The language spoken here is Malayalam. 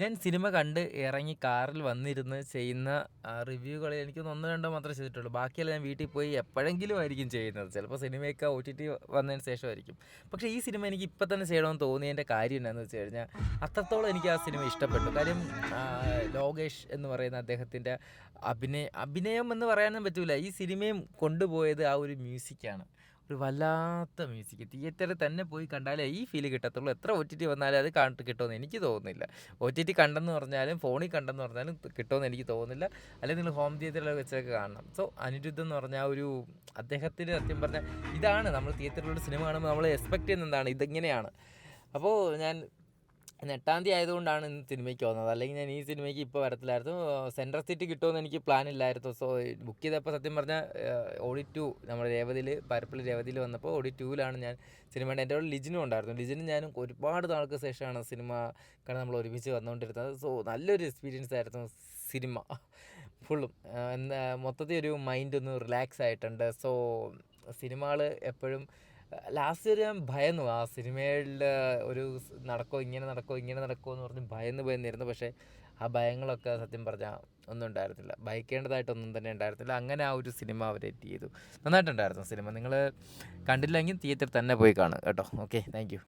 ഞാൻ സിനിമ കണ്ട് ഇറങ്ങി കാറിൽ വന്നിരുന്ന് ചെയ്യുന്ന റിവ്യൂകൾ എനിക്കൊന്ന് ഒന്നോ രണ്ടോ മാത്രമേ ചെയ്തിട്ടുള്ളൂ. ബാക്കിയെല്ലാം ഞാൻ വീട്ടിൽ പോയി എപ്പോഴെങ്കിലും ആയിരിക്കും ചെയ്യുന്നത്. ചിലപ്പോൾ സിനിമയൊക്കെ OTT വന്നതിന് ശേഷമായിരിക്കും. പക്ഷേ ഈ സിനിമ എനിക്ക് ഇപ്പം തന്നെ ചെയ്യണമെന്ന് തോന്നിയതിൻ്റെ കാര്യം എന്താണെന്ന് വെച്ച് കഴിഞ്ഞാൽ അത്രത്തോളം എനിക്ക് ആ സിനിമ ഇഷ്ടപ്പെട്ടു. കാര്യം ലോകേഷ് എന്ന് പറയുന്ന അദ്ദേഹത്തിൻ്റെ അഭിനയം എന്ന് പറയാനും പറ്റില്ല. ഈ സിനിമയും കൊണ്ടുപോയത് ആ ഒരു മ്യൂസിക്കാണ്. ഒരു വല്ലാത്ത മ്യൂസിക്. തിയേറ്ററിൽ തന്നെ പോയി കണ്ടാലേ ഈ ഫീൽ കിട്ടത്തുള്ളൂ. എത്ര OTT വന്നാലും അത് കിട്ടുമെന്ന് എനിക്ക് തോന്നുന്നില്ല. OTT കണ്ടെന്ന് പറഞ്ഞാലും ഫോണിൽ കണ്ടെന്ന് പറഞ്ഞാലും കിട്ടുമെന്ന് എനിക്ക് തോന്നുന്നില്ല. അല്ലെങ്കിൽ നിങ്ങൾ ഹോം തിയേറ്ററിൽ വെച്ചൊക്കെ കാണണം. സോ അനിരുദ്ധ് എന്ന് പറഞ്ഞാൽ ആ ഒരു അദ്ദേഹത്തിന് സത്യം പറഞ്ഞാൽ ഇതാണ് നമ്മൾ തിയേറ്ററിലൂടെ സിനിമ കാണുമ്പോൾ നമ്മൾ എക്സ്പെക്ട് ചെയ്യുന്ന എന്താണ്, ഇതിങ്ങനെയാണ്. അപ്പോൾ ഞാൻ 8-ാം തീയതി ആയതുകൊണ്ടാണ് ഇന്ന് സിനിമയ്ക്ക് വന്നത്. അല്ലെങ്കിൽ ഞാൻ ഈ സിനിമയ്ക്ക് ഇപ്പോൾ വരത്തില്ലായിരുന്നു. സെൻട്രൽ സീറ്റ് കിട്ടുമെന്ന് എനിക്ക് പ്ലാൻ ഇല്ലായിരുന്നു. സോ ബുക്ക് ചെയ്തപ്പോൾ സത്യം പറഞ്ഞാൽ OD2 നമ്മുടെ രേവതിയിൽ പരപ്പള്ളി രേവതിയിൽ വന്നപ്പോൾ OD2ലാണ് ഞാൻ സിനിമ. എൻ്റെ അവിടെ ലിജിനും ഉണ്ടായിരുന്നു. ലിജിനും ഞാനും ഒരുപാട് നാൾക്ക് ശേഷമാണ് സിനിമ കാരണം നമ്മൾ ഒരുമിച്ച് വന്നുകൊണ്ടിരുന്നത്. സോ നല്ലൊരു എക്സ്പീരിയൻസ് ആയിരുന്നു സിനിമ ഫുള്ളും. മൊത്തത്തിൽ ഒരു മൈൻഡ് ഒന്ന് റിലാക്സ് ആയിട്ടുണ്ട്. സോ സിനിമകൾ എപ്പോഴും ലാസ്റ്റ് വരെ ഞാൻ ഭയന്നു. ആ സിനിമയുടെ ഒരു ഇങ്ങനെ നടക്കുമോ എന്ന് പറഞ്ഞ് ഭയന്നിരുന്നു. പക്ഷേ ആ ഭയങ്ങളൊക്കെ സത്യം പറഞ്ഞാൽ ഒന്നും ഉണ്ടായിരുന്നില്ല. ഭയക്കേണ്ടതായിട്ടൊന്നും തന്നെ ഉണ്ടായിരുന്നില്ല. അങ്ങനെ ആ ഒരു സിനിമ അവർ എഡിറ്റ് ചെയ്തു. നന്നായിട്ടുണ്ടായിരുന്നു സിനിമ. നിങ്ങൾ കണ്ടില്ലെങ്കിൽ തിയേറ്ററിൽ തന്നെ പോയി കാണുക കേട്ടോ. Okay, thank you.